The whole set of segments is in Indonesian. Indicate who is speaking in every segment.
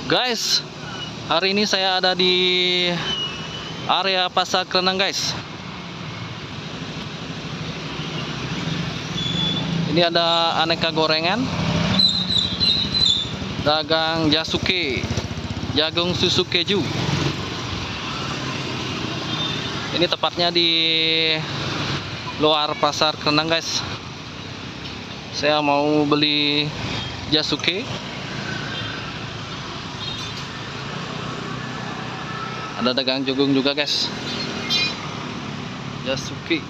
Speaker 1: Guys, hari ini saya ada di area Pasar Kerenang, guys. Ini ada aneka gorengan, dagang jasuke, jagung susu keju. Ini tepatnya di luar Pasar Kerenang, guys. Saya mau beli jasuke. Ada dagang jagung juga, guys. Jasuke.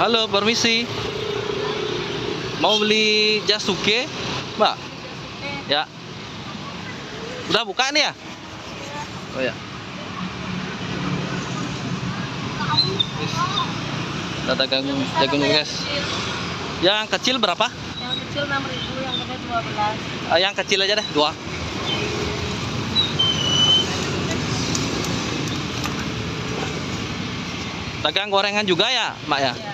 Speaker 1: Halo, permisi. Mau beli jasuke, Mbak? Ya. Udah buka nih ya? Oh ya. Ada dagang jagung juga, guys. Yang kecil berapa?
Speaker 2: Yang kecil 6.000, yang gede 12.
Speaker 1: Yang kecil aja deh, 2. Dagang gorengan juga ya, Mbak ya?
Speaker 2: Ya.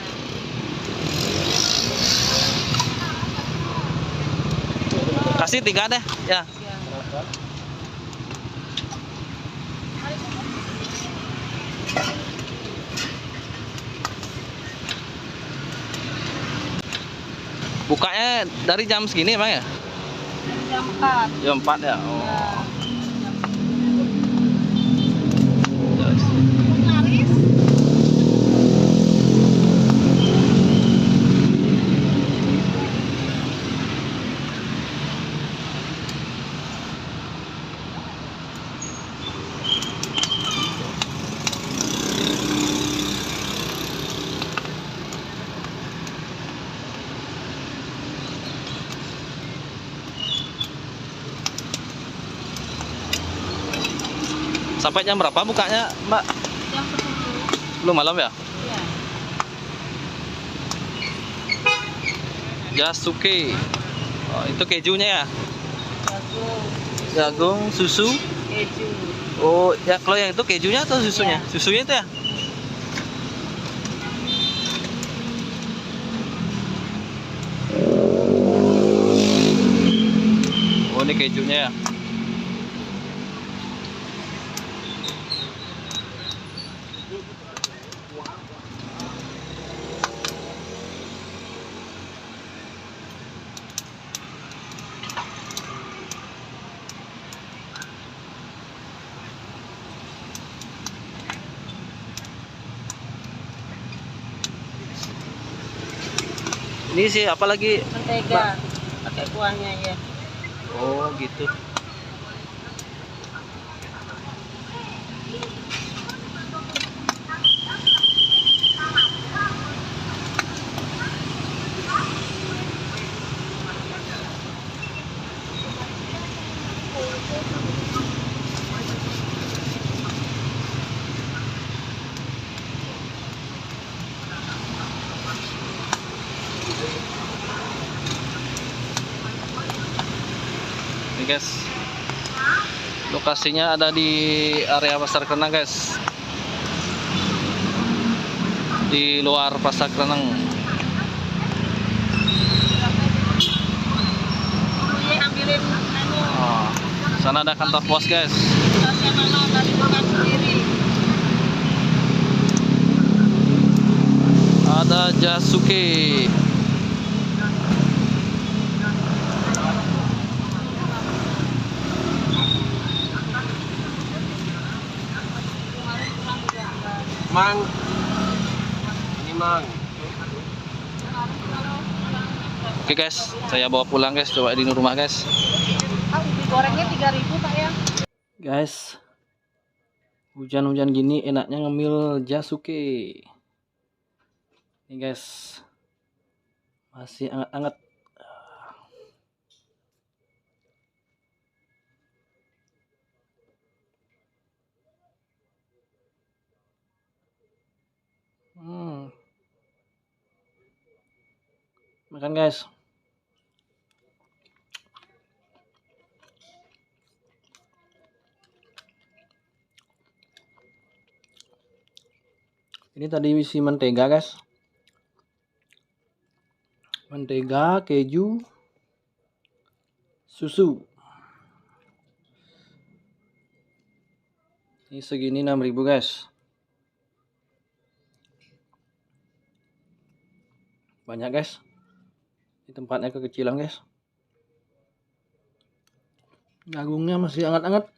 Speaker 1: Kasih 3 deh, ya. Bukanya dari jam segini emang ya?
Speaker 2: Jam 4.
Speaker 1: Jam 4 ya? Oh.
Speaker 2: Laris.
Speaker 1: Sampai jam berapa bukanya, Mbak?
Speaker 2: Jam 10.
Speaker 1: Belum malam ya?
Speaker 2: Iya.
Speaker 1: Jasuke. Oh, itu kejunya ya?
Speaker 2: Jagung.
Speaker 1: Jagung, susu.
Speaker 2: Keju.
Speaker 1: Oh, ya kalau yang itu kejunya atau susunya?
Speaker 2: Iya.
Speaker 1: Susunya itu ya? Oh, ini kejunya ya? Ini sih apalagi?
Speaker 2: Mentega. Pakai kuahnya ya.
Speaker 1: Oh, gitu. Ini guys, lokasinya ada di area Pasar Kerenang, guys, di luar Pasar Kerenang.
Speaker 2: Ini ambilin anu.
Speaker 1: Oh, sana ada kantor pos, guys.
Speaker 2: Tasnya mama tadi makan sendiri.
Speaker 1: Ada jasuke.
Speaker 3: Mang, ini mang.
Speaker 1: Oke guys, saya bawa pulang, guys. Coba di rumah, guys.
Speaker 2: Ubi gorengnya 3.000 Pak ya.
Speaker 1: Guys, hujan-hujan gini enaknya ngemil jasuke. Ini guys, masih anget-anget. Makan, guys. Ini tadi isi mentega, guys. Mentega, keju, susu. Ini segini 6.000 guys. Banyak guys. Ini tempatnya kekecilan guys. Jagungnya masih hangat-hangat.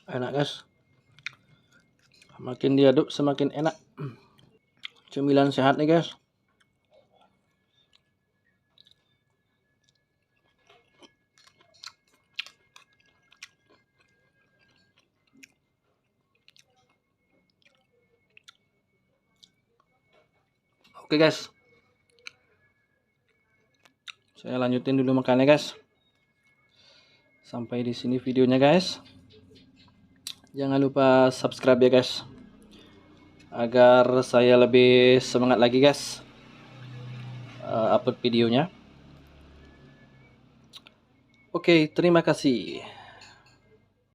Speaker 1: Enak guys. Makin diaduk semakin enak. Cemilan sehat nih guys. Oke guys. Saya lanjutin dulu makannya guys. Sampai di sini videonya guys. Jangan lupa subscribe ya guys, agar saya lebih semangat lagi guys upload videonya. Oke, terima kasih.